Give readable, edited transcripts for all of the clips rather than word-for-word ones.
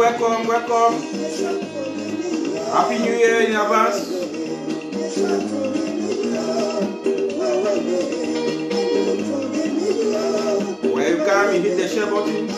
welcome, welcome. Happy New Year in advance. When you come, you hit the share button.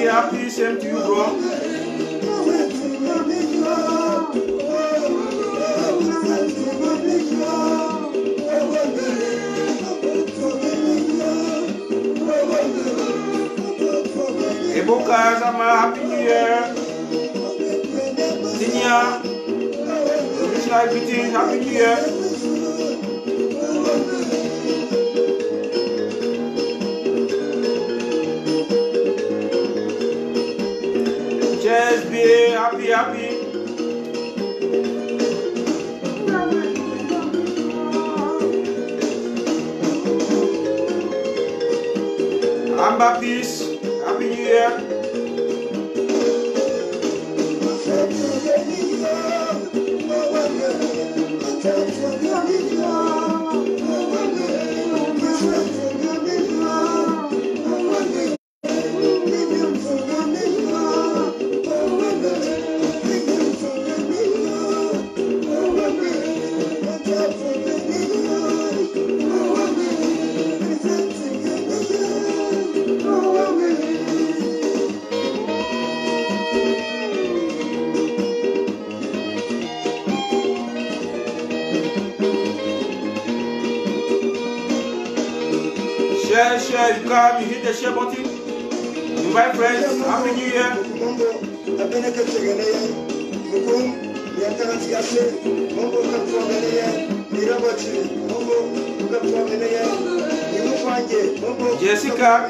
Happy, same to you, bro. Eboka, Zama, Happy New Year. Zinia, Krishna, everything, Happy New Year. Just be happy, happy. Amba peace, Happy New Year. Share, you come, you hit the share button. Invite friends, Happy New Year. Jessica,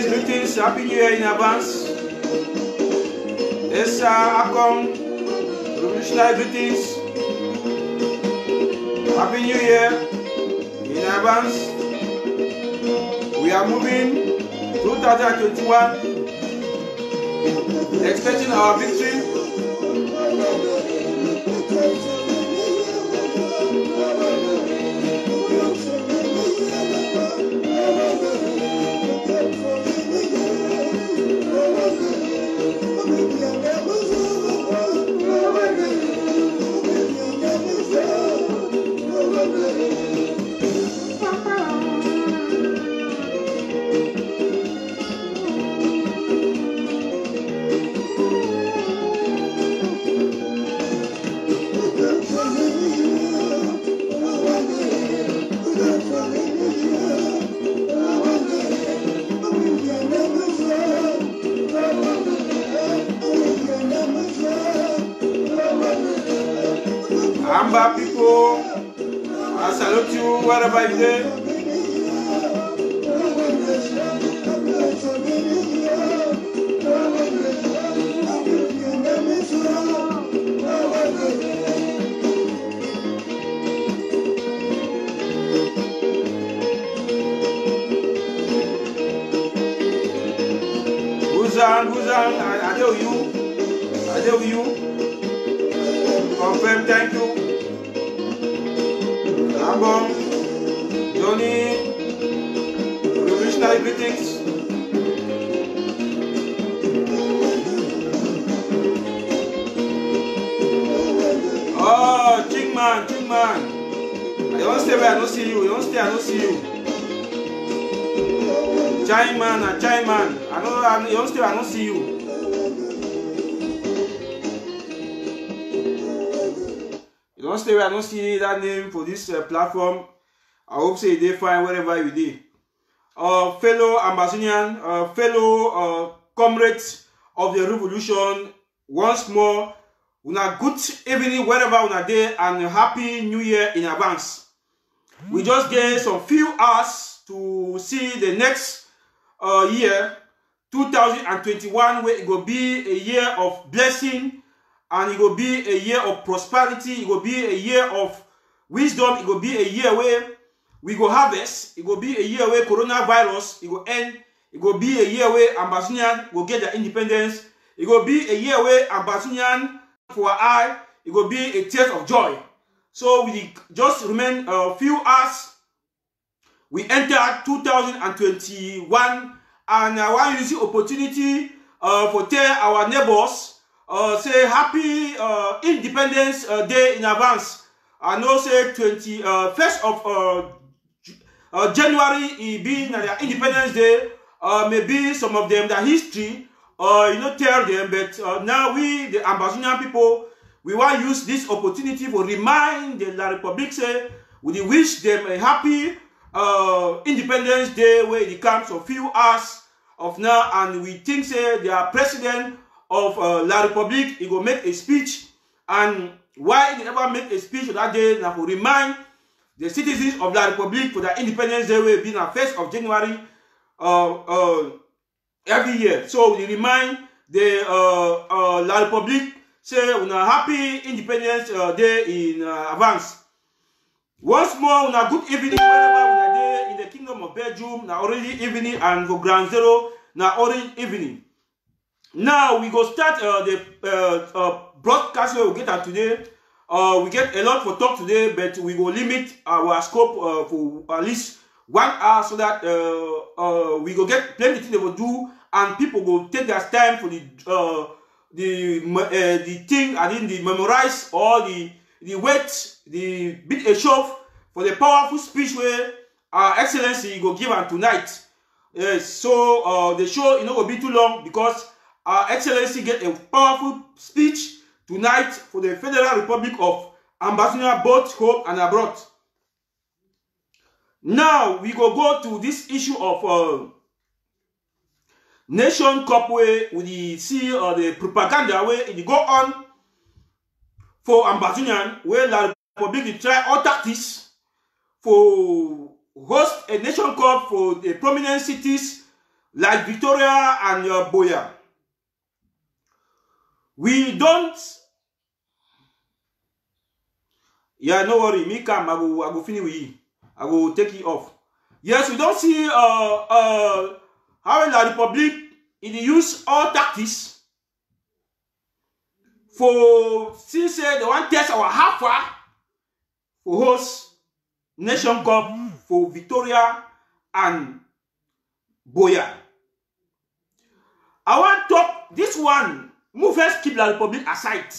greetings, Happy New Year in advance. Essa, Akon, revolutionary greetings. Happy New Year in advance. We are moving 2021, expecting our victory. Amba people, I salute you wherever you are. Guzan, I tell you. Confirm, thank you. Abong, Johnny, revolutionary greetings. Oh, Chingman. You don't stay where I don't see you. You don't stay, I don't see you. Chaiman. You don't stay where I don't see you. Don't stay where I don't see that name for this platform. I hope say they fine wherever you did. Fellow Ambazonian, fellow comrades of the revolution, once more Una good evening wherever una dey, and happy new year in advance. We just get some few hours to see the next year 2021, where it will be a year of blessing, and it will be a year of prosperity. It will be a year of wisdom. It will be a year where we go harvest. It will be a year where coronavirus it will end. It will be a year where Ambazonian will get their independence. It will be a year where Ambazonian for our eye, it will be a tears of joy. So we just remain a few hours. We enter 2021, and I want to use the opportunity for tell our neighbors, say happy Independence Day in advance. I know say 21st of January it being their Independence Day. Maybe some of them the history, you know, tell them, but now we, the Ambazonian people, we want to use this opportunity for remind the La Republique, say, we wish them a happy Independence Day, where it comes a few hours of now, and we think, say, the president of La Republique, he will make a speech, and why they ever make a speech that day, now for remind the citizens of La Republique for the Independence Day, will be on 1st of January, every year. So we remind the La Republique, say una happy Independence Day in advance. Once more, una good evening wherever una day in the Kingdom of Belgium. Na already evening, and for Ground Zero na already evening. Now we go start the broadcast where we get at today. We get a lot for talk today, but we will limit our scope for at least 1 hour, so that we go get plenty things they will do, and people will take their time for the thing, and then the memorize or the wait, the bit a show for the powerful speech where our Excellency go give on tonight. So the show is not going to be too long, because our Excellency get a powerful speech tonight for the Federal Republic of Ambazonia, both home and abroad. Now we go to this issue of Nation Cup, where we see the propaganda where it go on for Ambazonian, where La Republique try all tactics for host a Nation Cup for the prominent cities like Victoria and Buea. We don't. Yeah, no worry, me come. I go finish with you. I will take it off. Yes, we don't see how La Republique it use all tactics for, since they want to test our how far for host Nation Cup for Victoria and Buea. I want to talk this one. Move first, keep La Republique aside.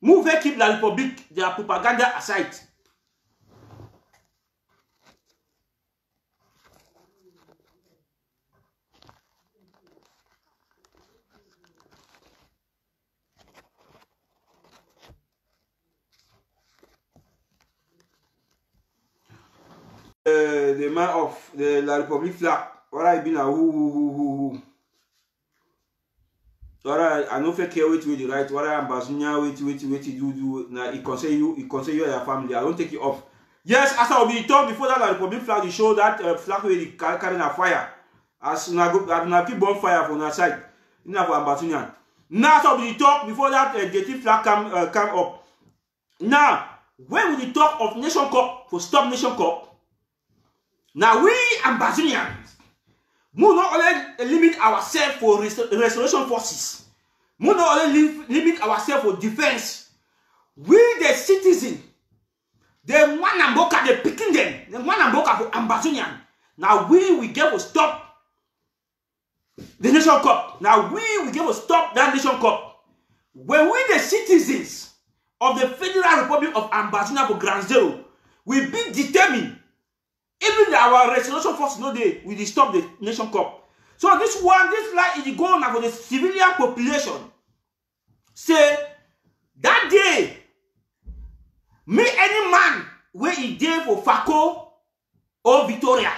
Move first, keep La Republique their propaganda aside. The man of the La Republique flag. Alright, been a who. Alright, I no fake care wait the right. Alright, Ambazonia wait do. Now it concern you and your family. I don't take it off. Yes, as I will be told before that La Republique flag, they show that flag where they carrying a fire. As na keep bonfire from that side. Enough for Ambazonia. Now, as I will be talk before that the flag come up. Now, when we talk of Nation Cup for stop Nation Cup. Now we Ambazonians, we not only limit ourselves for restoration forces, we not only limit ourselves for defense. We the citizen, the one amboka, the picking them, the one amboka for Ambazonian. Now we get to stop the Nation Cup. Now we get to stop that Nation Cup. When we the citizens of the Federal Republic of Ambazonia for Ground Zero, we be determined. Even our restoration force no day we stop the Nation Cup. So this flag is going for the civilian population. Say that day, me any man where he day for Fako or Victoria,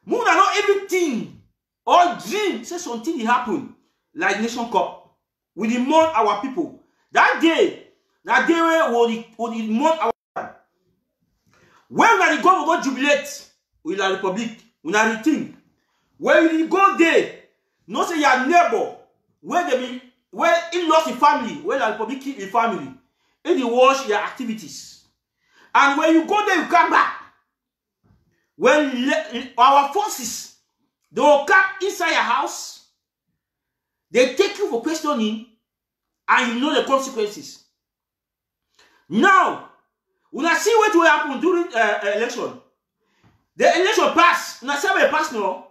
Muna not everything or dream say something happen like Nation Cup. we dey mourn our people. That day, na day wey we dey mourn our people. When una dey go jubilate with la republic, una dey think. When you go there, no say your neighbor, where he lost his family, where la republic keep his family, he dey watch your activities. And when you go there, you come back. When our forces, they will come inside your house, they take you for questioning, and you know the consequences. Now, when I see what will happen during election, the election pass, una say we pass now,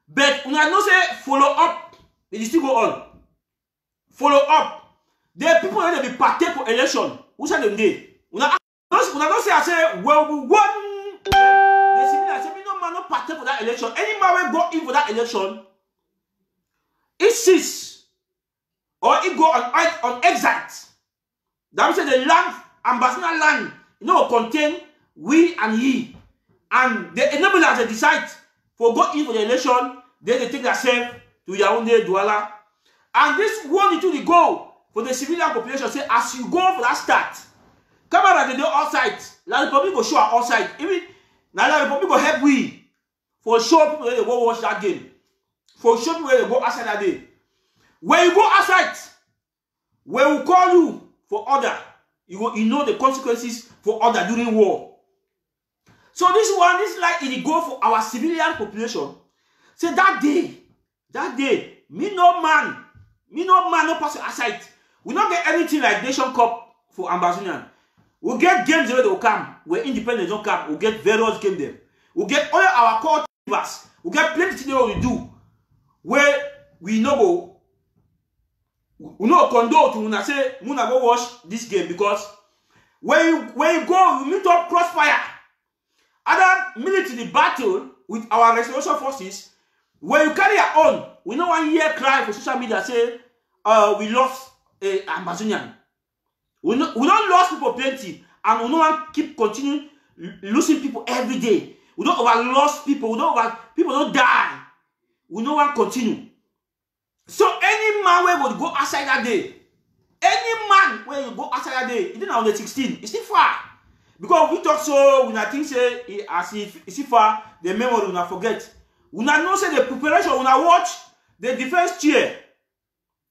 but una know say follow up, it still go on. Follow up. The people that be partake for election, who say them dey? Una don't say I say well we won. The civilian say me no man no partake for that election. Any man will go in for that election, it cease or it go on exit. That means the land, ambassador land, you know, contain we and ye, and the enablers they decide for go in for the election. Then they take themselves to Yaoundé, Douala, and this one to the go for the civilian population. Say as you go for that start, come out they do outside. La Republic go show outside. Even now, La Republic go help we for show people where they go watch that game. For show people where they go outside that day. When you go outside, when we call you for order, you know the consequences for order during war. So this like it go for our civilian population. Say that day, me no man no pass aside. We don't get anything like Nation Cup for Ambazonian. We'll get games where they'll come, where independence don't come. We'll get various games there. We'll get all our core rivers. We'll get plenty things we do. Where we know condone to Muna say Muna go watch this game, because when you go, you meet up crossfire. Other military battle with our restoration forces. When you carry your own, we know one year cry for social media say we lost Ambazonian. We don't lose people plenty, and we don't keep continuing losing people every day. We don't overlose people. People don't die. We don't want to continue. So any man where would go outside that day, any man where you go outside that day, it didn't on the 16. It's still far, because we talk so when I think say as if it's far, the memory will not forget. We not say the preparation. We not watch the defense chair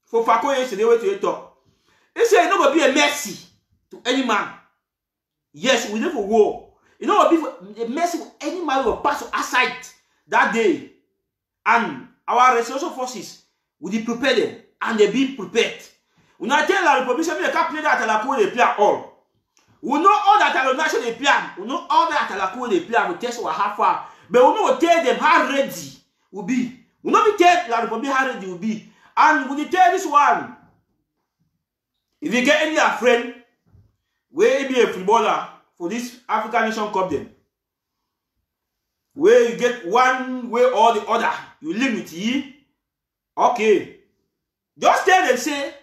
for Fakoye yesterday way to the top. He said, it's not going to be a mercy to any man. Yes, we live for war. It's not going to be a mercy to any man who will pass aside that day. And our restoration forces will prepare them, and they be prepared. We not tell the Republic, they can't play that Atalakou, they play all. We know all that Atalakou they play. We know all that Atalakou they play. We test how far. But we know tell them how ready will be. We know tell the Republic how ready will be. And we tell this one. If you get any friend, where be a footballer for this African Nation Cup, then where you get one way or the other, you live with you. Okay, just tell them say,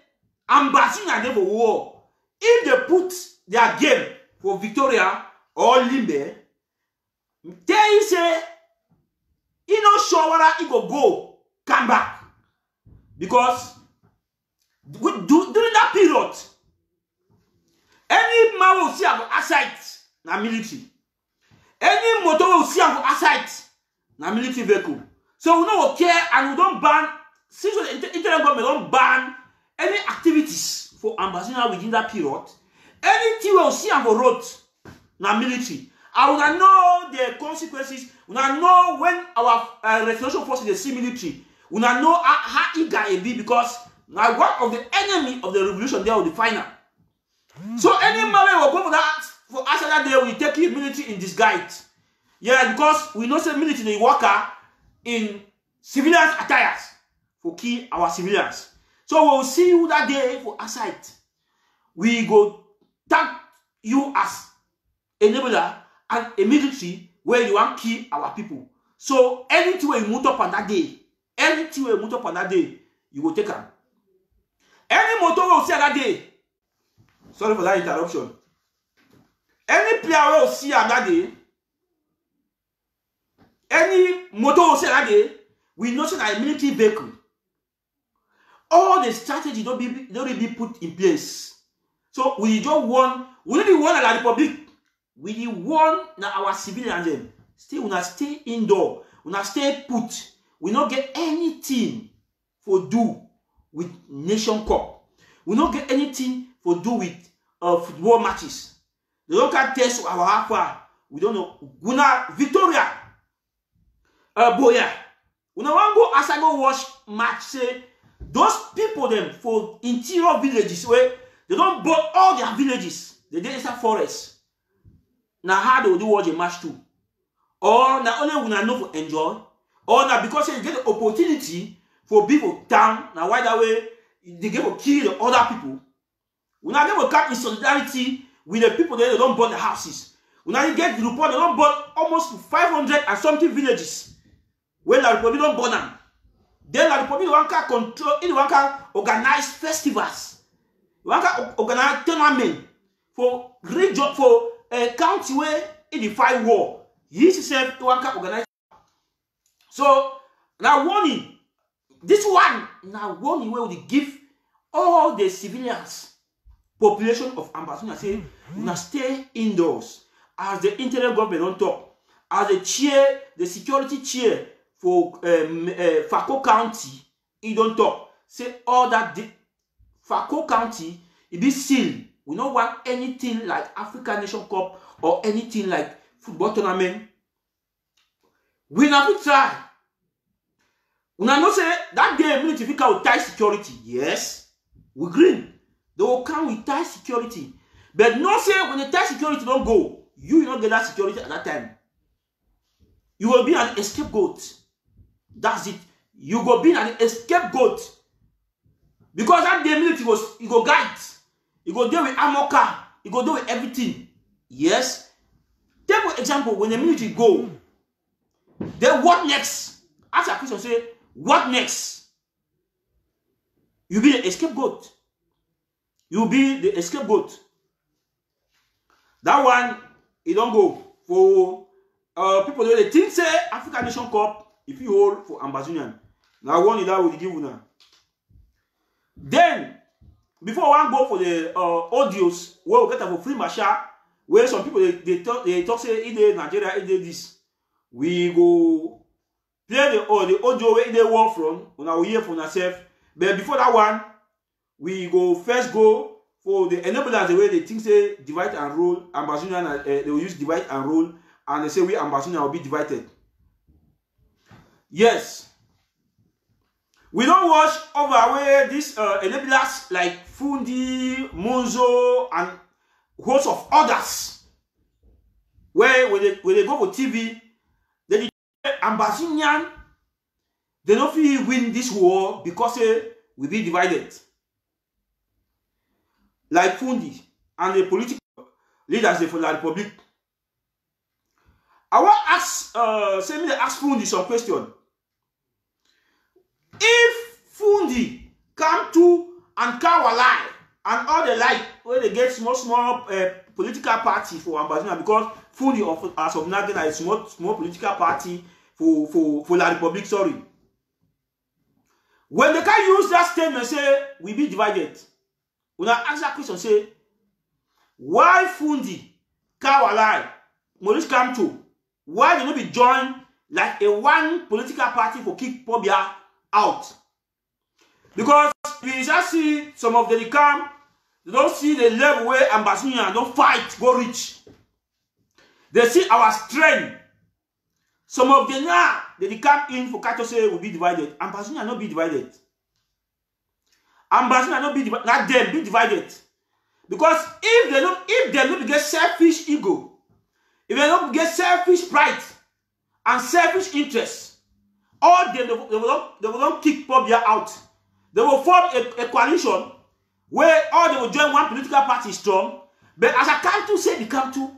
Ambazonian there for war. If they put their game for Victoria or Limbe, tell you say, he not sure whether he go come back, because during that period, any man will see about aside na military. Any motor will see about aside na military vehicle. So we don't care, and we don't ban. Since the internal government don't ban any activities for Ambazonian within that period, anything we will see on the road na military. And we know the consequences. We know when our restoration forces they see military. We know how eager it be, because now one of the enemy of the revolution there will be final. So any man will go for after that day we take military in disguise. Yeah, because we know say military they work in civilian attires for kill our civilians. So we'll see you that day for aside. We go thank you as enabler and a military where you want to kill our people. So anything we move up on that day, you will take them. Any motor will see that day. Sorry for that interruption. Any player will see that day. Any motor will see that day. We know that a military vehicle. all the strategy don't be put in place. So we don't want, we don't want the Republic. We want now our civilians them. Still, we not stay indoor. We not stay put. We not get anything for do with Nation Cup. We not get anything for do with football matches. They don't can test our alpha. We don't know. Guna Victoria, Boya. We don't want go as I go watch match. Say those people them for interior villages where they don't burn all their villages. They did inside forest. Now how do watch a match too? Or now only we know for enjoy. Or now because you get the opportunity for people down. Now why that way they get to kill the other people. We now get to come in solidarity with the people that they don't burn the houses. We now get the report they don't burn almost 500 and something villages. When the Republic don't burn them. Then the Republic one can control, it one can organize festivals. One can organize tournament for region for a county where it defy war. He himself one can organize. So now warning, this one now warning where we give all the civilians population of Ambazonian say we must stay indoors as the internal government on top, as the chair, the security chair for Fako County, he don't talk. Say all that the Fako County, it be sealed. We don't want anything like African Nation Cup or anything like football tournament. We never try. We not say that day military will tie security. Yes, we green. They will come with tight security. But no say when the tight security don't go, you will not get that security at that time. You will be an scapegoat. That's it. You go be an scapegoat. Because that day military was, you go guide. You go deal with armor car. You go deal with everything. Yes. Take for example, when the military go, then what next? Ask a question, say, what next? You be the scapegoat. You be the scapegoat. That one, it don't go for people that they think say African Nation Cup. If you hold for Ambazonian, now one is that will give you now. Then, before one go for the audios, where we get for free marshal, where some people they talk say in the Nigeria, in this, we go play the audio where they work from, on our hear for ourselves. But before that one, we go first go for the enablers the way they think say divide and rule. Ambazonian they will use divide and rule, and they say we Ambazonian will be divided. Yes. We don't watch over where these enablers like Fundi, Monzo, and hosts of others. Where when they go for TV, they Ambazonian, they don't feel win this war because we be divided. Like Fundi and the political leaders for the Republic. I want to ask, send me to ask Fundi some question. If Fundi come to and Kawalai and all the like, where they get small political party for Ambazonian, because Fundi as of now is small political party for La Republic, sorry. When they can use that statement, say we be divided. When I ask that question, say why Fundi, Kawalai, Maurice Kamto, why they not be joined like a one political party for kick Pobia out? Because we just see some of the camp, they don't see the level where Ambazonian don't fight, go reach. They see our strength. Some of them now, they come in for Kato say will be divided. Ambazonian not be divided. Ambazonian not be divided. Not them be divided. Because if they don't get selfish ego, if they don't get selfish pride and selfish interest, all them they will not kick Pobia out. They will form a coalition where all they will join one political party strong. But as I come to say the Kamtu,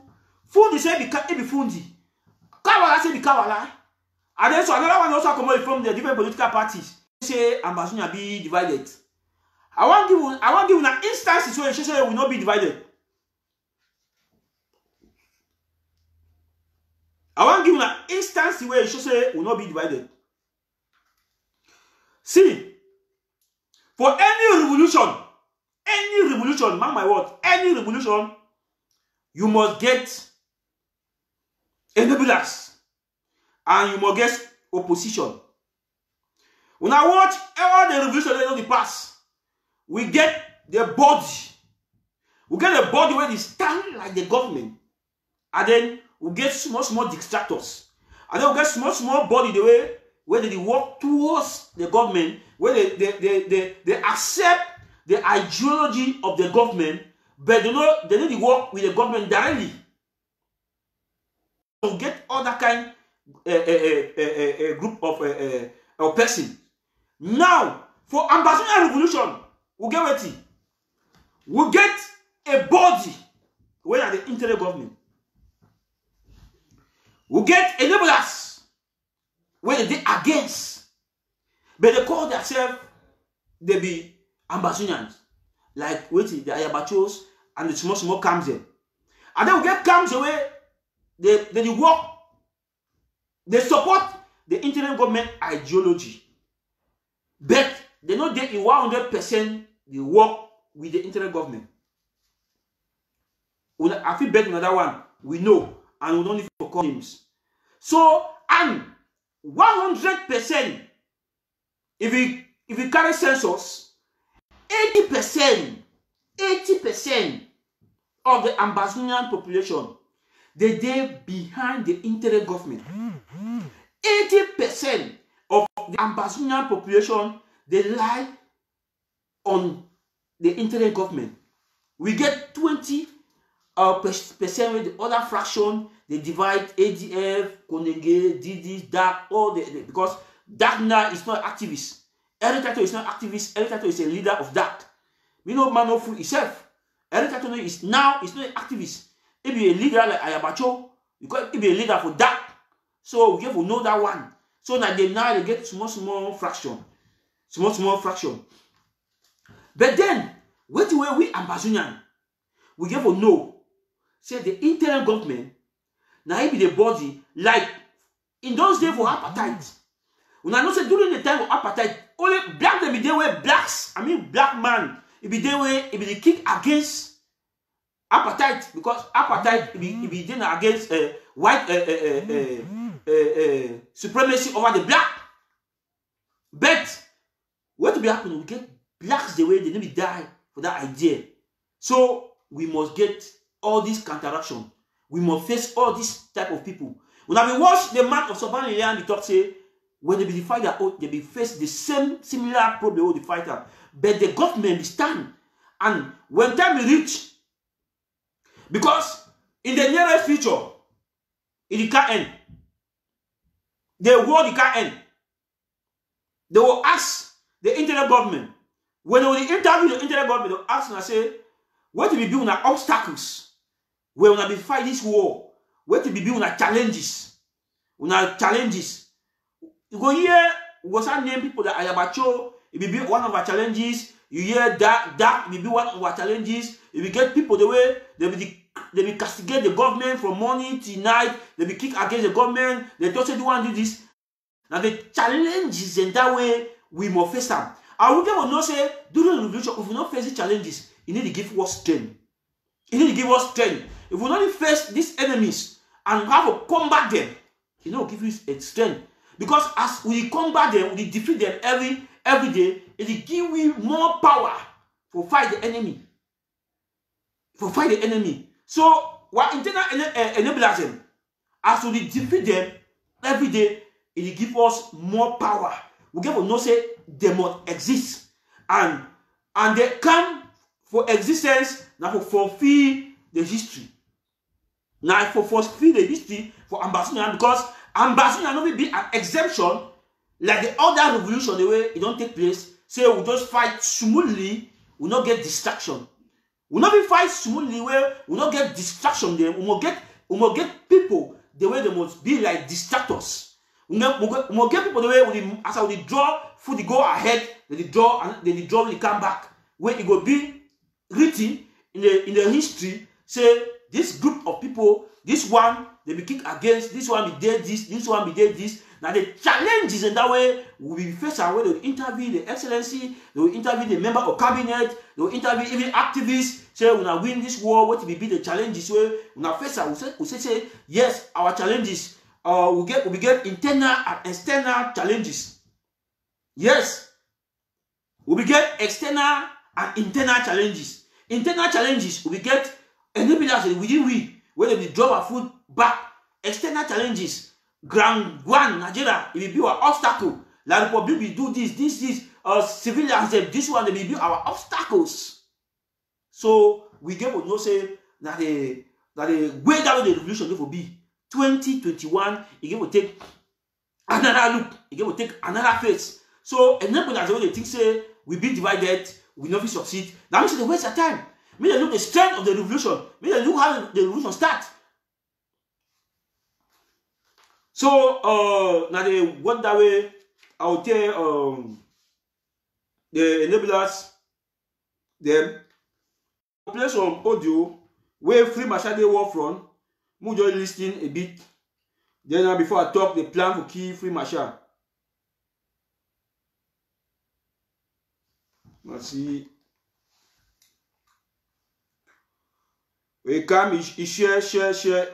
Fundi say it be Fundi. Kawala say the Kawala. And then so another one also come out from the different political parties. Say Ambazonian be divided. I want to give you an instance where say will not be divided. I want to give you an instance where say will not be divided. See, For any revolution, mark my word, any revolution, you must get enablers and you must get opposition. When I watch all the revolution in the past, we get the body. We get a body where they stand like the government. And then we get small distractors. And then we get small body the way where they work towards the government, where they accept the ideology of the government, but they need to work with the government directly. So get all that kind group of person. Now, for Ambazonian revolution, we get what? We get a body where are the internal government. We get enablers where they against, but they call themselves they be Ambazonians, like waiting the Ayabachos and the small camps there. And then we get camps where they work, they support the internal government ideology, but they know they in 100% they work with the internal government. I feel better another one. We know, and we don't need to call names. So, and 100%, if we carry census, 80% of the Ambazonian population, they behind the internal government. 80% of the Ambazonian population, they lie on the internal government. We get 20% with the other fraction. They divide ADF, Konenge, DD, DAC, all because DAC now is not activist. Eritato is not activist. Eritato is a leader of DAC. We know man of himself. Eritato is not an activist. If be a leader like Ayabacho, because if be a leader for DAC. So we have to know that one. So now they get small fraction. Small fraction. But then, what the way we Ambazonian, we have to know, say the internal government, now it be the body, like in those days for apartheid. When I know say during the time of apartheid, only black them be there where blacks, I mean black man, it be there where it be the kick against apartheid, because apartheid it be then against white supremacy over the black. But what will be happening? We get blacks the way they never die for that idea. So we must get all this counteraction. We must face all this type of people. When I watch the man of Soban and the talk say, when they be the fighter, they be face the same similar problem with the fighter. But the government is stand. And when time will reach, because in the nearest future, it can't end. The war it can't end. They will ask the internal government. When they will interview the internal government, they will ask and say, what will be doing obstacles? Where we will be fight this war? What will be doing challenges? Challenges. You go here, we go start name people that Ayabacho, it will be one of our challenges. You hear that will be one of our challenges. If we get people the way they will castigate the government from morning to night, they will kick against the government, they don't say they want to do this. Now the challenges in that way we must face them. And we will not say during the revolution, if we not face the challenges, you need to give us strength. You need to give us strength. If we not face these enemies and have to combat them, you know, give us a strength. Because as we combat them, we defeat them every day, it will give we more power for fight the enemy. For fight the enemy. So what internal enables them, as we defeat them every day, it will give us more power. We get to know say they must exist. And they come for existence now for fulfill the history. Now for fulfill the history for Ambazonian, because Ambazonian will be an exemption like the other revolution, the way it don't take place. Say we just fight smoothly, we not get distraction. We not be fight smoothly where we not get distraction there. We must get people the way they must be like distractors. We get people the way as we draw food, they go ahead, then they draw and then they draw, they come back. Where it will be written in the history, say this group of people, this one they be kicked against, this one be did this one be did this. Now the challenges in that way will be faced away. They will interview the excellency, they will interview the member of cabinet, they will interview even activists. Say when I win this war, what will be the challenges? Where when I face, we say yes, our challenges. We get internal and external challenges. Yes, we get external and internal challenges. Internal challenges we get enablers within we where they will drop our food back. External challenges, Grand One, Nigeria, it will be our obstacle. La Republic will do this. Civilians, this one, they will be our obstacles. So we get to know say that the way that the revolution will be 2021, it will take another look, it will take another phase. So enablers when they think say we be divided, we never succeed. That means they waste their time. May they look the strength of the revolution. May they look how the revolution starts. So now they went that way. I will tell the enablers them play some audio where Free Machar dey war front. We just listen a bit. Then before I talk, the plan to kill Free Machar. Let's see. We come, he share.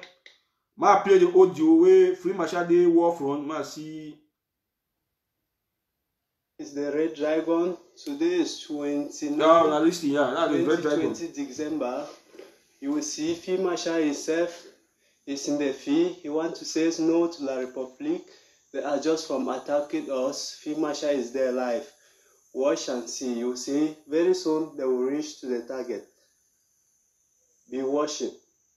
Ma play the audio where Free Machar dey war front. Ma see. It's the Red Dragon. Today is 29. No, now listen, yeah, that's the Red Dragon. 20 December. You will see Free Machar himself is in the field. He wants to say no to La Republique. They are just from attacking us. Free Machar is there live. Watch and see. You see, very soon they will reach to the target. Be watching.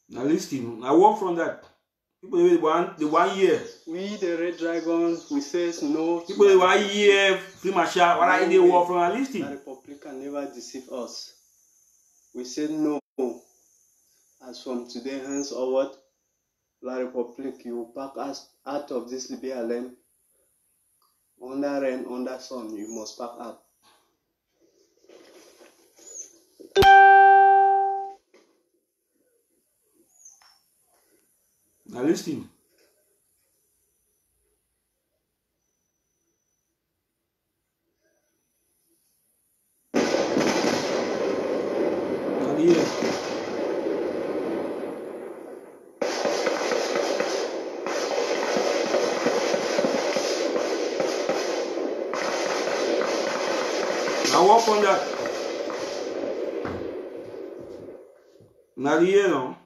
Now listen, I walk from that. People the 1 year. We the Red Dragons, we say no. People the 1 year Free Machar. What are they walk from? Now listen. La Republique can never deceive us. We say no. As from today henceforward, La Republique, you will pack us out of this BLM. Under rain, under sun, you must pack out. Now listen. Now here. Now walk on that. Now here no.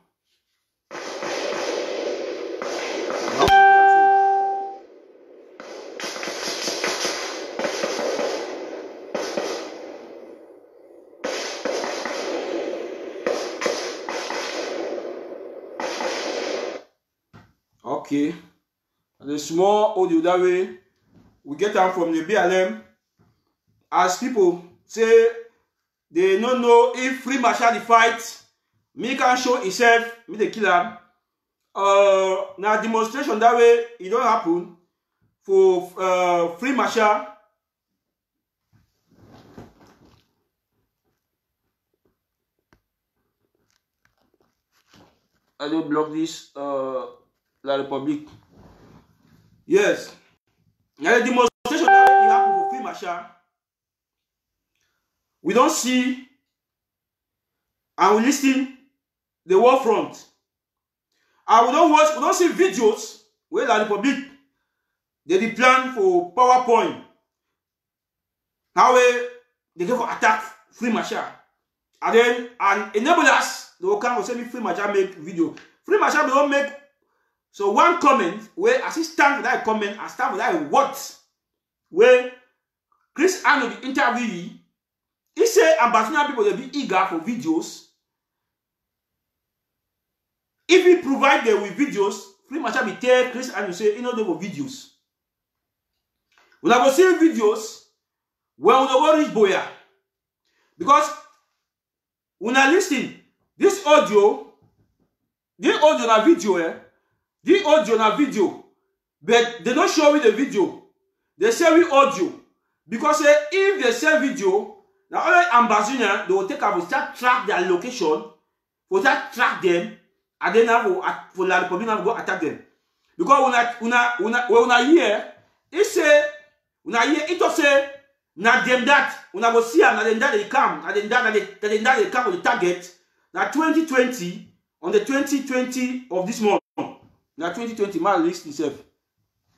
Okay, the small audio that way we get them from the BLM. As people say they don't know if Free Machar the fight, me can show himself, me the killer. Now demonstration that way it don't happen for Free Machar. I don't block this. La Republique. Yes. Now the demonstration that will happen for Free Machar. We don't see and we listen the war front. And we don't see videos where La Republique they plan for PowerPoint. How they go for attack Free Machar. And then enable us they will come and say Free Machar make video. Free Machar don't make. So one comment where as he stand for that comment and stand for that what where Chris Ano the interviewee, he say Ambassador people will be eager for videos. If he provide them with videos, Free Machar will tell Chris Ano say you know they for videos. When I go see videos when we go reach Boya. Because when I listen this audio na video the audio na video, but they don't show me the video. They say we audio because if they say video, now all ambassador they will take up start track their location, for that track them, and then for La Republique go attack them. Because when I hear He say, una hear it to say, na them that, una go see am, na them that they come, na them that they come with the target, na 2020, on the 2020 of this month, na 2020, man list himself.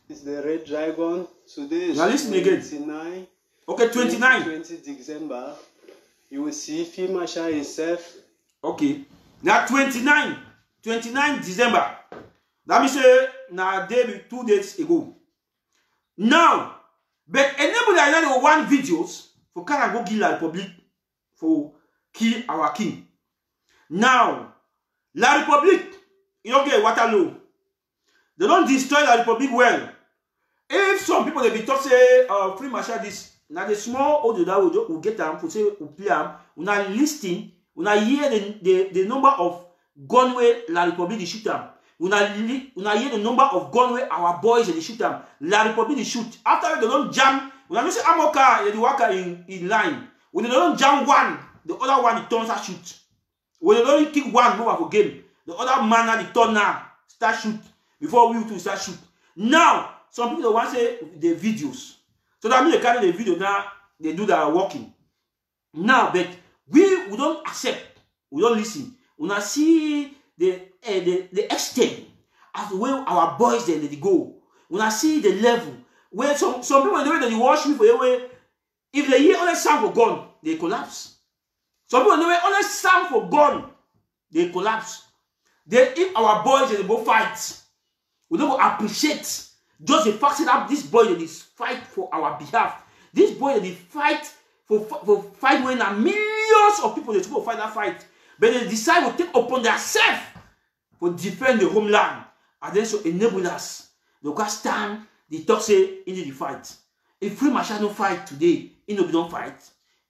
It's the Red Dragon. Today is Now listen again. 29. Okay, 29. 20 December. You will see Field Marshal himself. Okay. Now 29 December. That means say now day 2 days ago. Now, but enable the one videos for can go kill La Republique for kill our king. Now, La Republique, you don't get Waterloo. They don't destroy La Republique well. If some people they be talk say Free Marshal this, now the small audio that will get them for say will play them, una listing, una hear the number of gun way La Republique they shoot them. Una hear the number of gun way our boys they shoot them. La Republique they shoot. After they don't jam, when I say ammo car, they work in line. When they don't jam one, the other one the turns out shoot. When they don't kick one move for game, the other man the turn now start shoot before we to start shoot. Now some people want to say the videos. So that means they carry the video now, they do their working. Now, but we don't accept, we don't listen. We not see the extent of where our boys they go. We not see the level. Where some people the way they watch me for a way, if they hear only sound for gun, they collapse. Some people the way only sound for gun, they collapse. Then if our boys they go fight, we don't appreciate just the fact that this boy that is fight for our behalf. This boy that is fight for fight when millions of people they go fight that fight. But they decide to take upon themselves to defend the homeland. And then so enable us. They can stand, they talk say into the fight. If Free Marshal no fight today, he no be don't fight.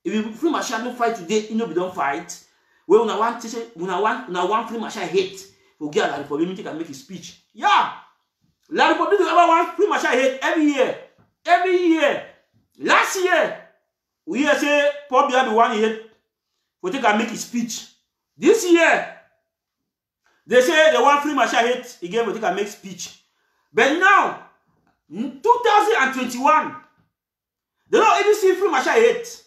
If Free Marshal no fight today, he no be don't fight. Well, una want to say, una want Free Marshal hate. Forget that for me can make a speech. Yeah. La Republique ever want Free Marshal hate every year. Every year. Last year, we hear say Paul Biya be one hate for take and make his speech. This year, they say they want Free Marshal hate again for take and make speech. But now, in 2021, they don't even see Free Marshal hate.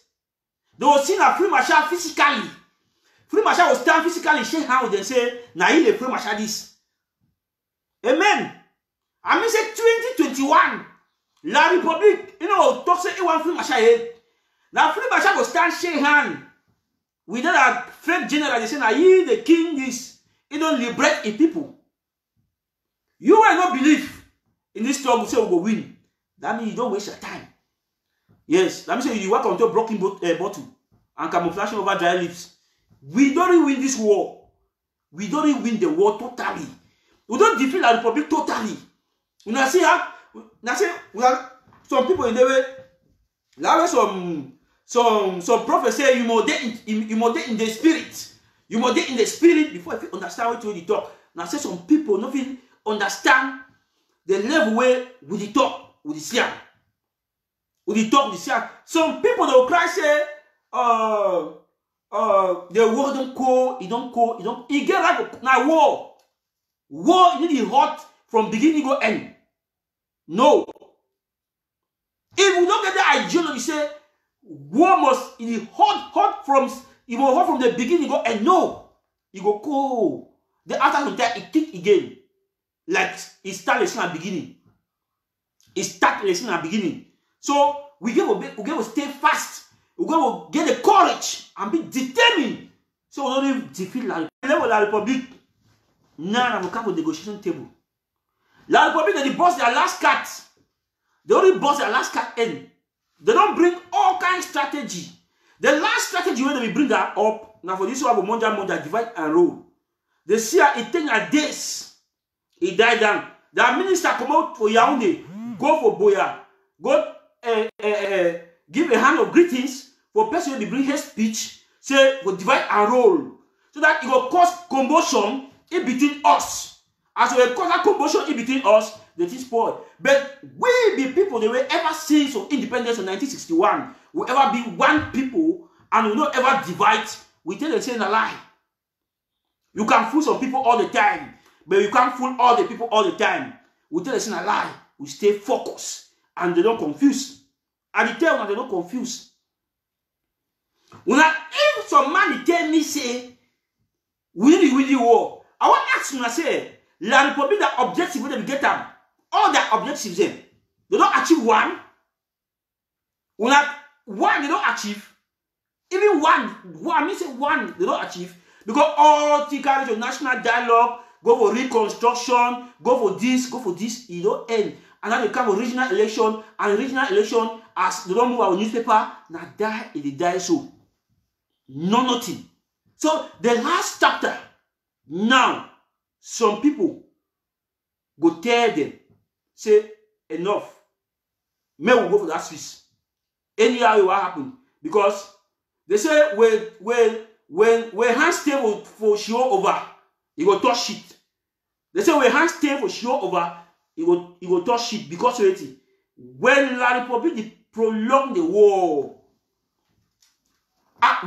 They will see a Free Marshal physically. Free Marshal will stand physically, shake hands with them, say, now he the Free Marshal this. Amen. I mean, say 2021, La Republique, you know, talk say he want Free Marshal head. Now Free Marshal will stand shake hand with that fake general. They say, now he the king is, he don't liberate the people. You will not believe in this struggle, say we go win. That means you don't waste your time. Yes, that means you work onto a broken bottle and camouflaging over dry lips. We don't really win this war. We don't really win the war totally. We don't defeat La Republique totally. You know, see how we have some people in the way. Like some prophets say you more in the spirit. You more in the spirit before you understand what you talk. Now say some people nothing understand the level where with the talk with the siam. With the talk with the siam. Some people they will cry say the war don't go, it don't it get like now war. War you need hot from beginning to end. No. If we don't get the ideology, say war must it hot from the beginning go and no, it go cool. The after some time it kick again, like it start lesson at beginning. It start lesson at beginning. So we going to stay fast. We're going to get the courage and be determined. So we don't even defeat La Republique. Now we come to the negotiation table. La Republique, they boss their last cut. They only boss their last cut in. They don't bring all kinds of strategy. The last strategy when they bring that up, now for this one, Monja, divide and rule. They see it take a days. He died down. The minister come out for Yaoundé, go for Boya, go give a hand of greetings for person who bring his speech, say go divide and rule. So that it will cause commotion in between us. As we cause that commotion in between us, that is spoiled. But we be people that will ever see so independence in 1961, will ever be one people and will not ever divide. We tell them saying a lie. You can fool some people all the time, but you can't fool all the people all the time. We tell them saying a lie. We stay focused and they don't confuse. And the tell they don't confuse. When if some man tell me say we need the war, I want to ask you say La République that objective when they get them, all their objectives them, they don't achieve one. When one they don't achieve, even one I mean say one they don't achieve because all the kind of national dialogue, go for reconstruction, go for this, you don't end. And now they come for regional election, and regional election as they don't move our newspaper, now die it die so. No nothing. So the last chapter, now some people go tell them, say enough. May we go for that Swiss. Anyhow it will happen. Because they say when hands stay for show over, it will touch shit. They say when hands stay for show over, it will touch shit because of it. When La République prolong the war,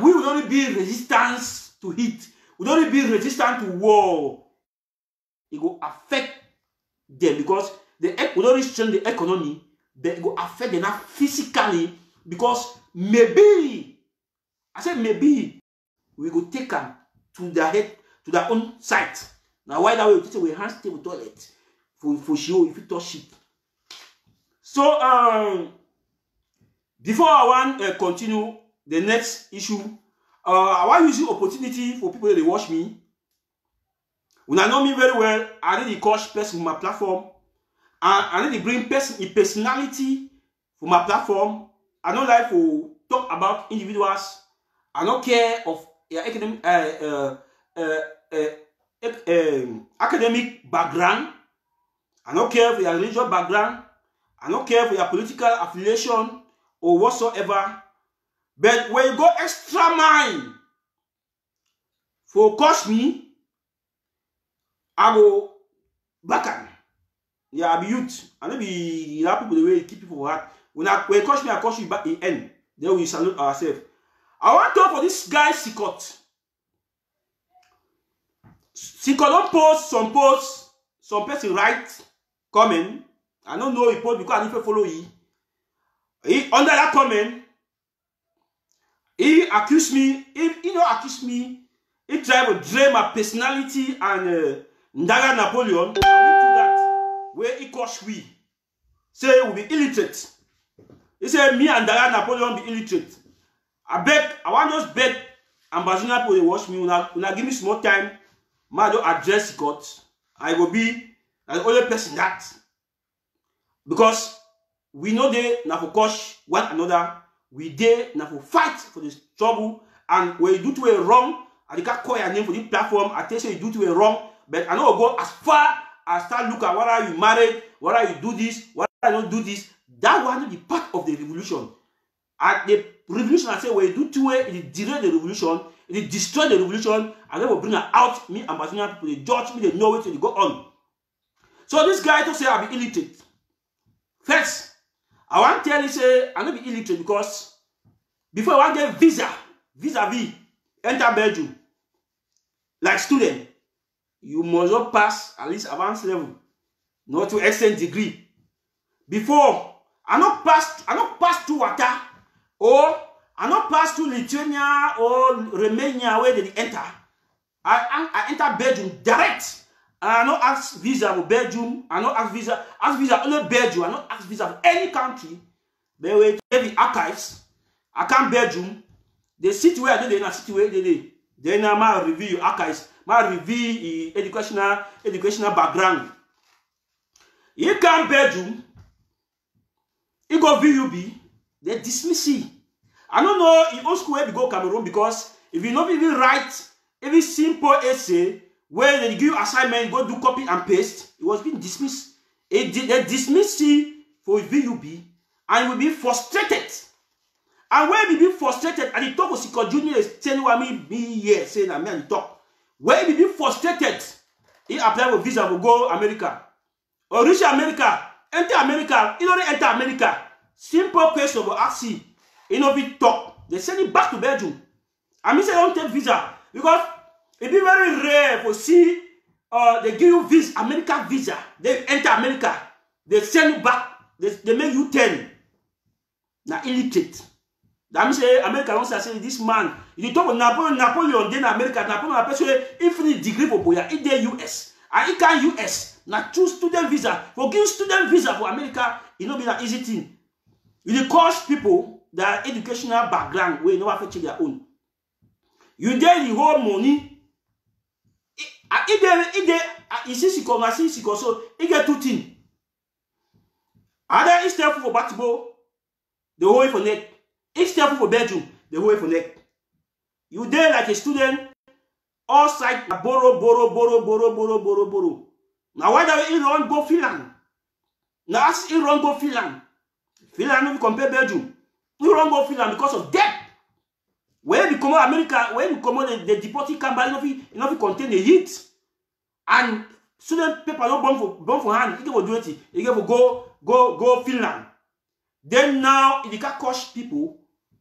we will only be resistance to heat. We will only be resistant to war. It will affect them because we will only strengthen the economy, but it will affect them not physically because maybe, I said maybe, we will take them to their head, to their own site. Now why that way we take away hands table toilet for show if you touch it. So before I want to continue the next issue, I want to use the opportunity for people that they watch me. When I know me very well, I need to coach person for my platform. I need to bring personality for my platform. I don't like to talk about individuals. I don't care of your academic background. I don't care for your religious background. I don't care for your political affiliation or whatsoever. But when you go extra mile for coach me, I go back on. Yeah, I be youth. I don't be the people the way keep people for heart. When you coach me, I coach you back in end. Then we salute ourselves. I want to talk for this guy Sikot. Sikot don't post some posts, some person write comment. I don't know he post because I need to follow he. Under that comment, he accused me. He don't accuse me. He tried to drain my personality and Ndaga Napoleon. I went to that where he coached we. Say we be illiterate. He said me and Ndaga Napoleon be illiterate. I want just beg Ambassador people to watch me. When I give me small time, I don't address God. I will be the only person that. Because we know they now for coach one another. We there now for fight for this trouble. And when you do to a wrong, I can't call your name for this platform. I tell you you do to a wrong. But I know go as far as start look at whether you married, whether you do this, whether I don't do this. That was the part of the revolution. At the revolution, I say when you do two way, it delay the revolution, it destroy the revolution, and then will bring her out. Me and Ambassador people, they judge me, they know it, they go on. So this guy to say I be illiterate. First, I want to tell you say I not be illiterate because before I want to get vis-a-vis, enter Belgium, like student, you must not pass at least advanced level, not to extend degree. Before I not pass to water, or I not pass to Lithuania or Romania where they enter. I enter Belgium direct. And I not ask visa for Belgium. I not ask visa only Belgium. I not ask visa for any country. But we have the archives. I come Belgium. The city where I did in a city where they did. Then I review archives. I review educational background. You come Belgium. You go VUB. They dismiss you. I don't know in old school where we go Cameroon because if you not even write every simple essay where they give you assignment, go do copy and paste, it was being dismissed. They dismiss you for VUB and you will be frustrated. And when you be frustrated, and the talk of Sikot Junior is telling me here, saying I'm here to talk. When you be frustrated, he apply for visa to go America. Or reach America, enter America, he don't enter America. Simple question will ask you, he no be talk. They send him back to Belgium. I mean, say don't take visa because it be very rare for see they give you visa, American visa. They enter America, they send you back they make you 10. Now illiterate. That means America don't say this man. You talk about Napoleon, then America, Napoleon person infinite degree for boya in the US. And it can US. Now choose student visa. For give student visa for America, it not be an easy thing. You cost people that educational background where you never fetch their own. You get the whole money. You see, so you get 2 things. Either it's helpful for basketball, the whole way for neck. It's helpful for Belgium, the whole way for neck. You there like a student, all side borrow. Now why do you run go Finland? Now as you run go Finland. Finland, if you compare Belgium, you run go Finland because of debt. When you come out America, when you come out the deported camp, you know contain the heat. And student paper not born for hand, you can do it. You can go Finland. Then now, if you can coach people,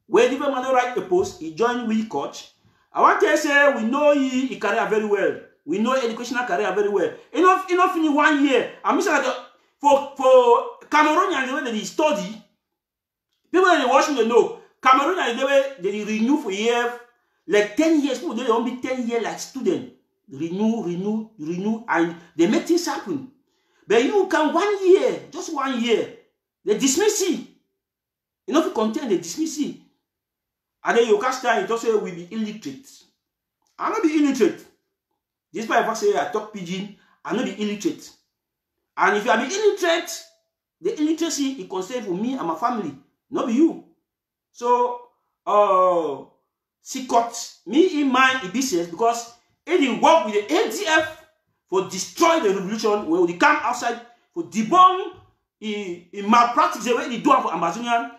when different man write a post, he join with coach. I want to say we know he career very well. We know educational career very well. Enough in 1 year. I'm saying like for Cameroonian the way they study, people in the watching they know. Cameroonian the way they renew for year, like 10 years. People they don't be 10 years like student. Renew, and they make things happen. But you can 1 year, just 1 year, they dismiss you. You know if you contain, they dismiss you. And then you can't start and just say we be illiterate. I not be illiterate. This is why I say I talk pidgin, I not be illiterate. And if you are be illiterate, the illiteracy is concerned for me and my family, not be you. So she got me in mind in business because it didn't work with the ADF for destroy the revolution where they come outside for debunk in malpractice the way they do it for Ambazonian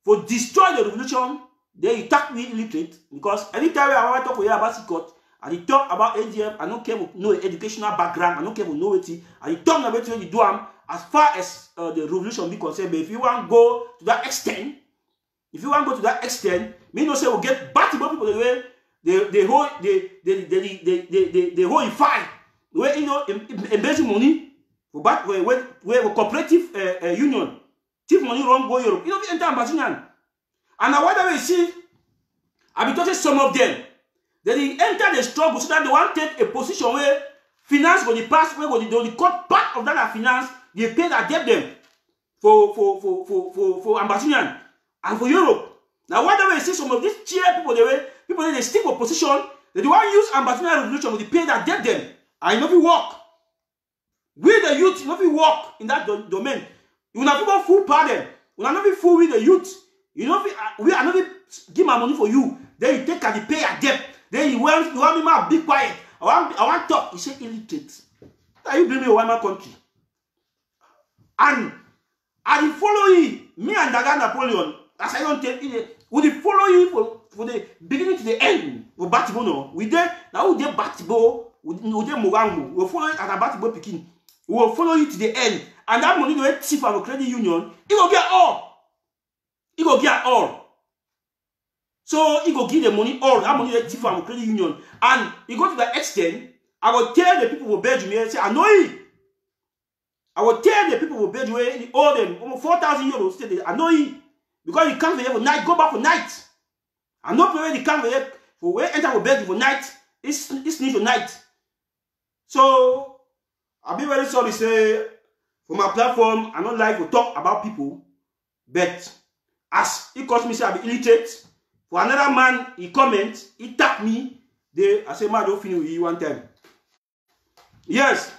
for destroy the revolution. Then you talk me illiterate because anytime I want to talk about Sikot and you talk about ADF, I don't care with no educational background, I don't care with no and you talk about what you do as far as the revolution be concerned. But if you want to go to that extent, me no say we'll get back to people the way they hold in fight where you know embezzle money for back where cooperative union thief money run go Europe. You know, enter Ambazonian. And now whatever you see, I be talking some of them. They enter the struggle so that they want to take a position where finance go the pass, where they cut part of that finance, they pay that debt them for Ambazonian and for Europe. Now whatever you see, some of these cheer people they stick for position, they want to use Ambazonian revolution to pay that debt them. And you know if you work. We the youth, you know if you work in that domain, you will not people full pardon. You will not be full with the youth. You know, we are not give my money for you. Then you take and you pay your debt. Then you want me to be quiet. I want to talk. You say illiterate. Now you bring me a white man country. And I follow you. Me and Daga Napoleon, as I don't tell you, we follow you for the beginning to the end. For Batibo, we did now we did Batibo, we did Mogambo. We follow it at a Batibo Pekin. We will follow you to the end. And that money will tip from credit union. It will get all. He go get all. So he go give the money all. That money they tip from credit union. And he go to the extent, I will tell the people who Belgium here, say, I know it. I will tell the people who Belgium here, he owe them almost 4,000 euros. I know it. Because he come here for night, go back for night. I know where he come here for where enter for Belgium for night. It's need for night. So I'll be very sorry to say, for my platform, I don't like to talk about people, but as he calls me say I be illiterate, for another man he comment, he tap me, I say man don't finish with you one time. Yes.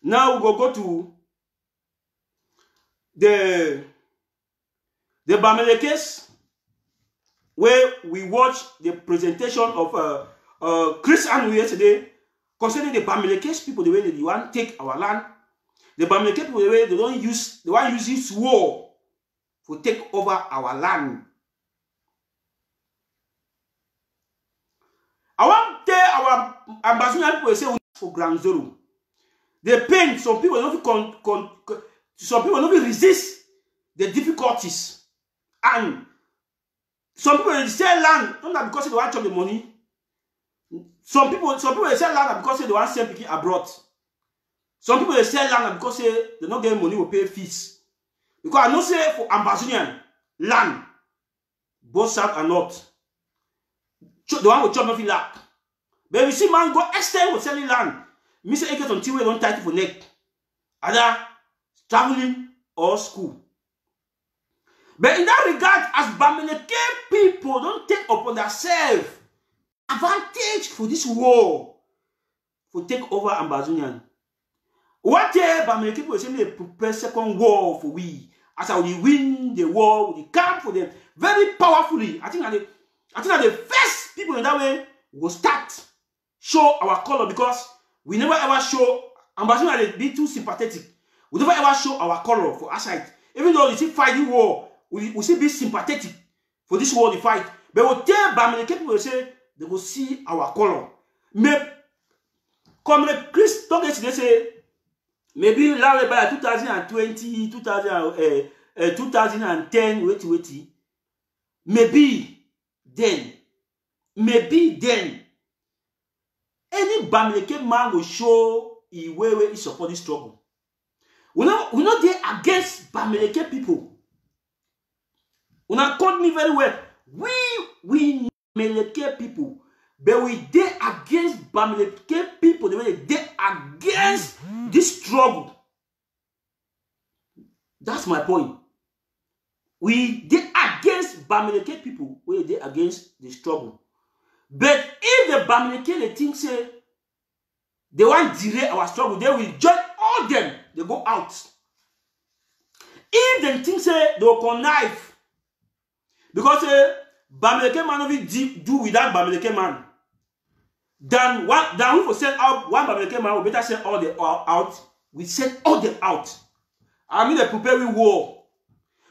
Now we go to the Bamele case where we watch the presentation of Chris Anu yesterday concerning the Bamele case people the way they want to take our land. The Bamele case people the way they want to use this war to take over our land. I want to tell our Ambazonian people say we for ground zero. The pain, some people don't resist the difficulties. And some people they sell land, not because they want to chop the money. Some people they sell land because they want to send people abroad. Some people they sell land because they don't get money to pay fees. Because I know say for Ambazonian land, both south and north, the one with chop nothing lack. But we see man go extend for selling land. Me say get until we don't title for neck. Either traveling or school. But in that regard, as Bamileke people don't take upon themselves advantage for this war for take over Ambazonian. What day Bamileke people say they prepare second war for we. As I will win the war, we come for them very powerfully. I think that the first people in that way will start show our color, because we never ever show Ambazonian they be too sympathetic. We never ever show our color for our side. Even though you see fighting war, we still be sympathetic for this war they fight. But we tell Bamileke people say they will see our color. Maybe come the Chris talk they say maybe by 2020, 2010, wait. Maybe then, any Bamileke man will show he way he support this struggle. We're not there against Bamileke people. When I called me very well, we Bamileke people, but we there against Bamileke people, the way they against this struggle. That's my point. We did against Bamileke people, we did against the struggle. But if the Bamileke they think say they want to delay our struggle, they will join all them, they go out. If they think say they will connive, because Bamileke man will do without Bamileke man, then we will send out one Bamileke man, we better send all them out. We send all them out. I mean, they prepare with war.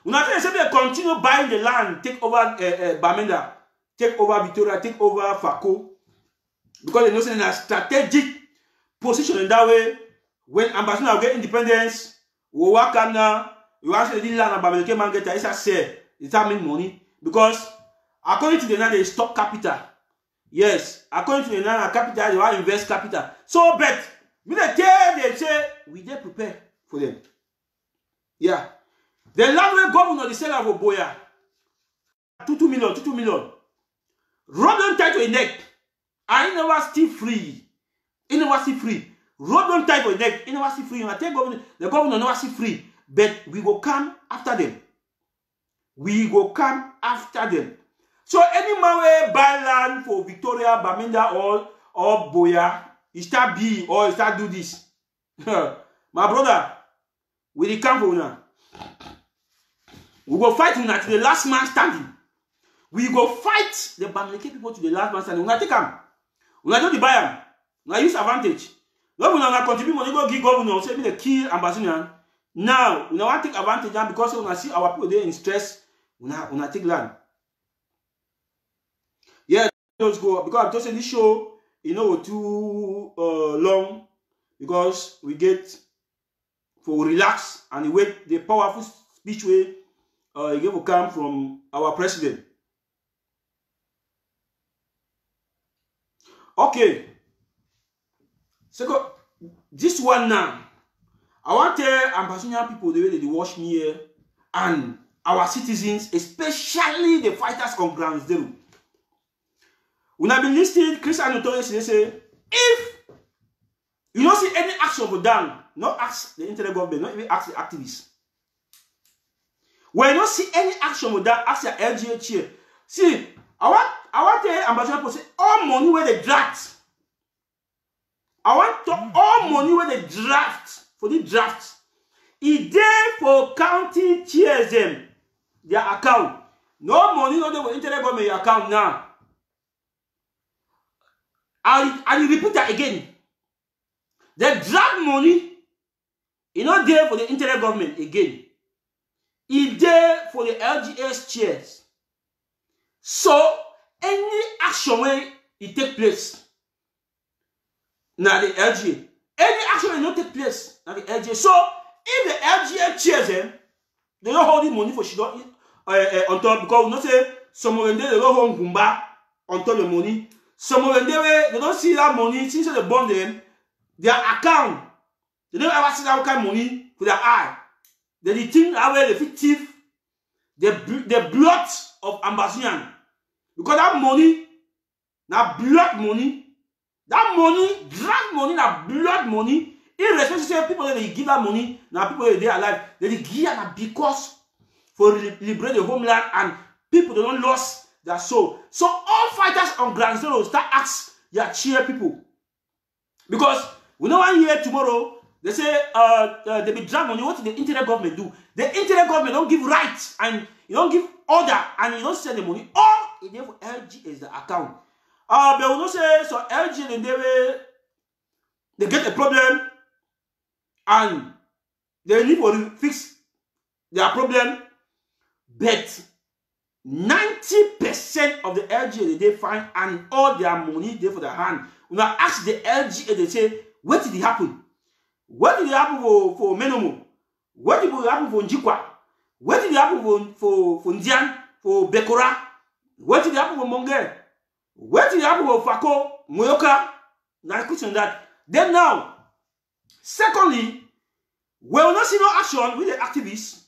When I say they continue buying the land, take over Bamenda, take over Victoria, take over Fako, because they know in a strategic position in that way. When Ambazonian get independence, we work on now. You actually the land and Bamileke man get it's a sell. It's a mean money, because according to the land they stock capital. Yes, according to the land capital they want invest capital. So, but me they say we dey prepare for them. Yeah. The land where governor the seller of Boya 2 million. Road don't tie to a neck. I never still free. It never still free. Road don't tie to a neck. It never still free. I tell governor, the governor never still free. But we go come after them. We go come after them. So any man where buy land for Victoria, Bamenda or Boya, he start be or he start do this. My brother, we come for now. We go fight una to the last man standing. We go fight the Bamileke people to the last man standing. Una take them. Una don't buy them. Una use advantage. No, una contribute money go give governor. Say me the kill Ambazonian. Now, una want take advantage because una see our people there in stress. Una take land. Yeah, let's go because I'm just saying this show, too long because we get for relax and wait the powerful speech way. It will come from our president. Okay. So this one now, I want to tell Ambazonian people the way they watch me here and our citizens, especially the fighters on ground zero. When I've been listening, Christian Notorious, they say, if you don't see any action go down, not ask the internet government, not even ask the activists. When you don't see any action with that, ask your LGA chair. See, I want the Ambazonian people to say all money where they draft. I want to all money where they draft for the draft. It's there for county chairs them their account. No money, no they will internet government your account now. I repeat that again. The draft money is not there for the internet government again. It's there for the LGS chairs. So, any action where it take place, now the LGA, any action will not take place, now the LGA. So, if the LGA chairs them, they don't hold the money for she don't on top, because we not say some of them they don't hold Gumba on top of the money. Some of them they don't see that money since they bond them, their account, they don't ever see that kind of money for their eye. they think how they fit thief the blood of Ambazonian. Because that money, na blood money, that money, drag money, na blood money, irrespective of people that they give that money, now people that they are alive, they give that because for liberate the homeland and people they don't lost their soul. So all fighters on ground zero start ask their cheer people. Because we know one year tomorrow, they say they be drag money. What did the internet government do? The internet government don't give rights and you don't give order and you don't send the money. All it never LG is the account. But we don't say so LG and they get a problem and they need to fix their problem. But 90% of the LGA they find and all their money there for their hand. When I ask the LGA, they say, what did it happen? What did it happen for Menomo? What did it happen for Njikwa? What did it happen for Ndian? For Bekora? What did it happen for Monge? What did it happen for Fako? Moyoka? Now I question that. Then now, secondly, we will not see no action with the activists.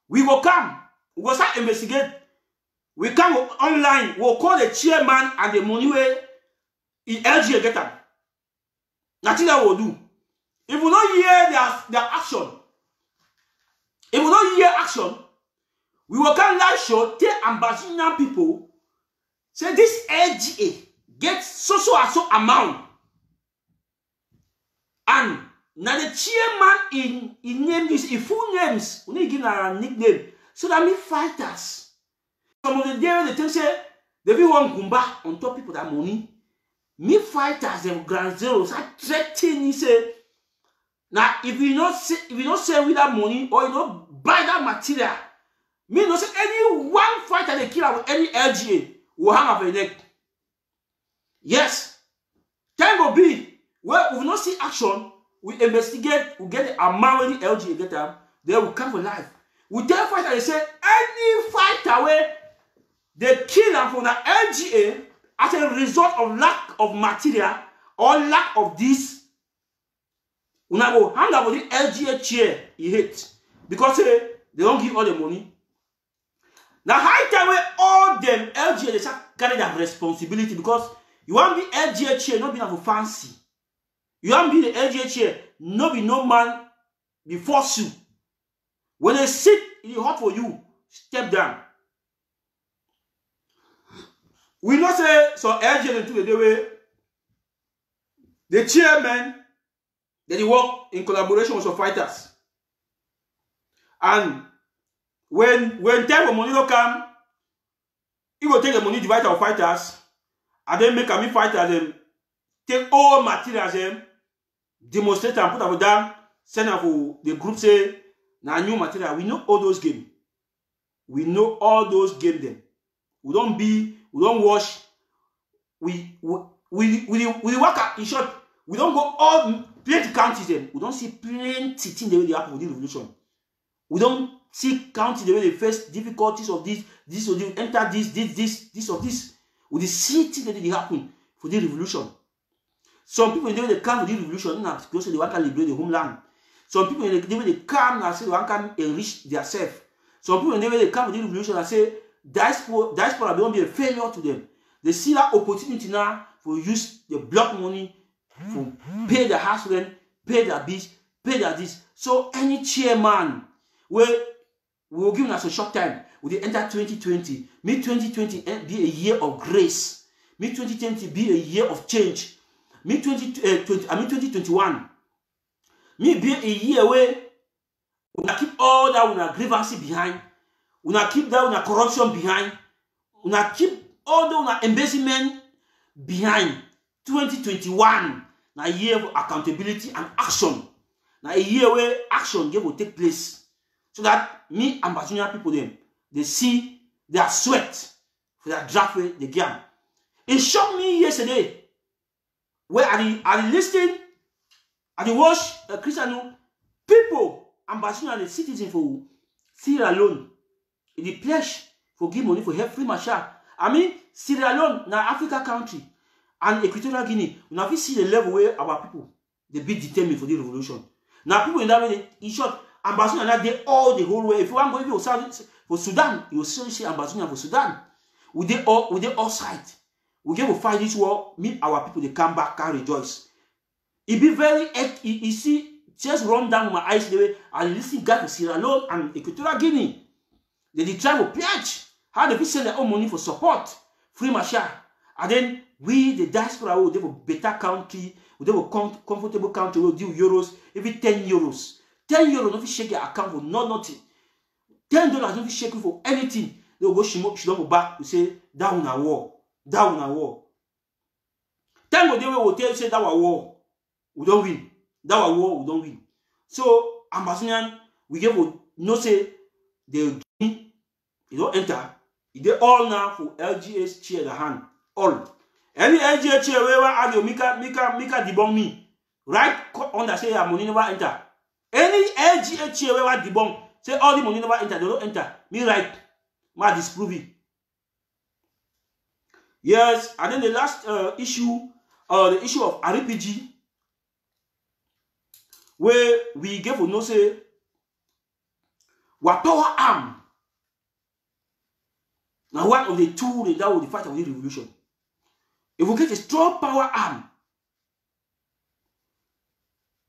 We will come. We will start investigate. We come online. We will call the chairman and the money way in LGA get them. Nothing that will do. If we don't hear their action, if we don't hear action, we will come live show, tell Ambazonian people, say this LGA gets so amount. And now the chairman in name this, in full names, we need to give a nickname. So that means fighters. Some of the day they say they will want Gumba on top people that money. Me fighters them ground zeros are threatening say now if you not sell with that money or you not buy that material, me not say any one fighter they kill with any LGA will hang up a neck. Yes. Time will be where we will not see action, we investigate, we get the amount of the LGA get them, they will come for life. We tell fighter they say any fighter where they kill them from the LGA as a result of lack of material or lack of this, we now go hang up with the LGA chair he hate because they don't give all the money. Now high time where all them LGA they start carry that responsibility because you want to be LGA chair, not be for fancy. You want to be the LGA chair, not be no man be force you. When they sit, it's hot for you. Step down. We not say so LGA into the way the chairman that he work in collaboration with some fighters. And when time for money will come, he will take the money divide our fighters and then make a fighters them take all materials them, demonstrate and put them down, send them for the group say now new material. We know all those games. We know all those games them. We don't wash. We work out in short. We don't go all plenty counties them. We don't see plenty things the way they happen with the revolution. We don't see counties the way they face difficulties of this or they enter this or this. We see things that they happen for the revolution. Some people in the way they come for the revolution, now because they want to liberate the homeland. Some people in the way they come and say they want to enrich themselves. Some people in the way they come for the revolution and say diaspora don't be a failure to them. They see that opportunity now for use the block money for pay their house rent, pay their bills, pay their this. So any chairman where we will give us a short time, we enter 2020. May 2020 be a year of grace. May 2020 be a year of change. May 2021 may be a year where we keep all that grievances behind. We not keep that corruption behind. We not keep all that embezzlement behind. 2021, now a year of accountability and action. Now a year where action will take place. So that me and Ambazonian people them, they see their sweat for their draft way they get. It shocked me yesterday where I listened and I watched Christian people, Ambazonian the citizens for Sierra Leone. The pledge for give money for help free marshal. I mean, Sierra Leone, now Africa country, and Equatorial Guinea, we now see the level where our people they be determined for the revolution. Now people in that way, in short, Ambassador now dey all the whole way. If you want to go for Sudan, you will still see ambassador for Sudan. We dey all sides. We get to fight this war. Meet our people. They come back, can rejoice. It be very. You see, just run down my eyes the way and listen. Got to Sierra Leone and Equatorial Guinea. They try to pledge. How they send their own money for support, free marshal, and then we the diaspora will have a better country. We have a comfortable country. We'll do euros, every 10 euros. 10 euros, don't shake your account for nothing. $10 don't shake you for anything. They will go shimon back to say, down a war. Down a war. 10 go they will tell you say that was war. We don't win. That was war, we don't win. So, Ambassador, we give no say they don't enter. They all now for LGS chair the hand. All. Any LGS chair wherever are you Mika debunk me. Right under say your money never enter. Any LGS chair wherever debunk say all the money never enter, they don't enter. Me right. Ma disprove it. Yes, and then the last issue, the issue of RPG, where we gave no say what power arm. Now one of the tools that will fight of the revolution. If we get a strong power arm,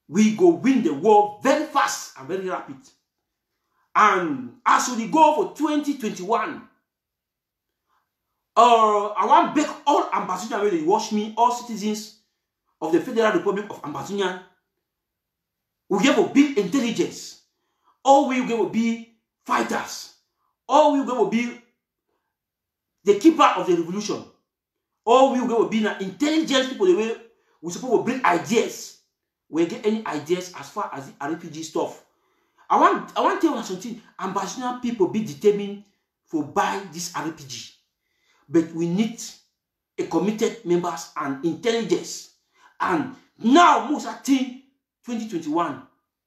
we go win the war very fast and very rapid. And as we go for 2021, I want to beg all ambassadors where they watch me, all citizens of the Federal Republic of Ambazonian, we give a big intelligence. All we will be fighters. All we will be the keeper of the revolution. All we will be intelligent people. The way we supposed to bring ideas. We get any ideas as far as the RPG stuff. I want to tell you something. Ambassador people be determined for buy this RPG. But we need a committed members and intelligence. And now, most of team 2021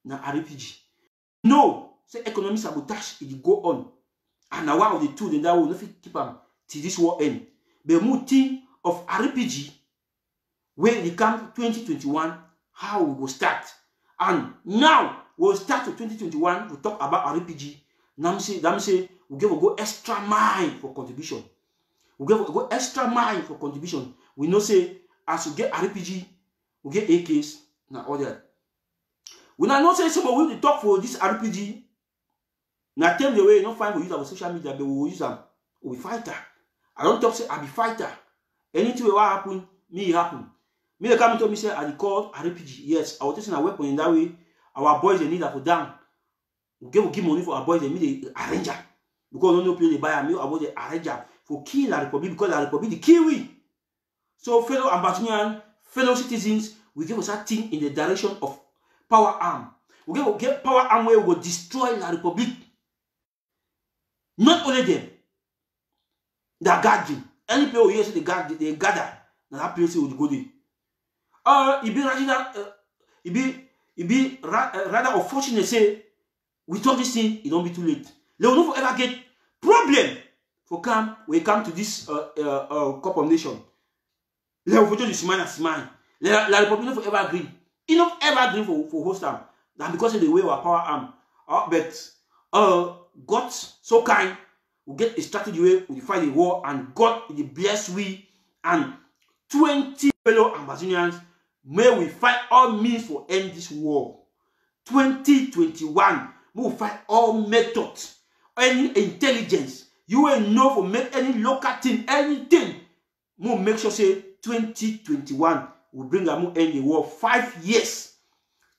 na RPG. No, say economic sabotage it go on. And now one of the two that will not keep them till this war end. But more team of RPG when it comes 2021, how we will start. And now we'll start to 2021 to talk about RPG. Now say we give a go extra mile for contribution. We give a go extra mile for contribution. We know say as we get RPG, we get AKs now all that. We now not say somebody will talk for this RPG. Now tell the way you don't find we use our social media, but we will use them. We fighter. I don't talk say I be fighter. Anything will happen, me happen. Me they come to me say I call RPG. Yes, I was taking a weapon in that way. Our boys they need that for down. We give money for our boys, they need the arranger. Because no play they buy a meal about the arranger for kill La Republic because La Republic the Kiwi. So fellow Ambazonian, fellow citizens, we give us that thing in the direction of power arm. We get power arm where we will destroy La Republic. Not only them. They are gathering. Any people who hear say they gather. Now that place will go there. It be rather unfortunate say we talk this thing, it don't be too late. They will not ever get problem for come when it come to this cup of nation. They will just smile. La Republic not ever agree. It not ever agree for host them. That because of the way our power arm. But God so kind. We get a strategy way we fight the war and God will bless we and 20 fellow Ambazonians may we fight all means for end this war. 2021 we will fight all methods, any intelligence. You will know for make any local thing, anything. We will make sure say 2021 will bring a more end the war 5 years.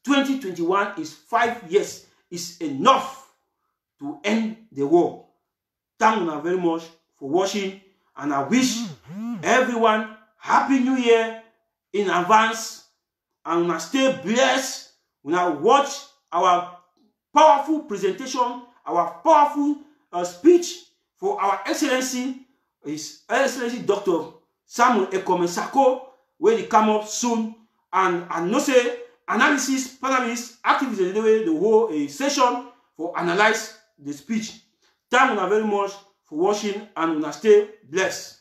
2021 is 5 years. Is enough to end the war. Thank you very much for watching, and I wish everyone Happy New Year in advance, and we stay blessed. We now watch our powerful presentation, our powerful speech for our Excellency, His Excellency Dr. Samuel Ekome Sako, where he come up soon, and no say analysis, panelists, activists, the whole session for analyze the speech. Thank you very much for watching, and we stay blessed.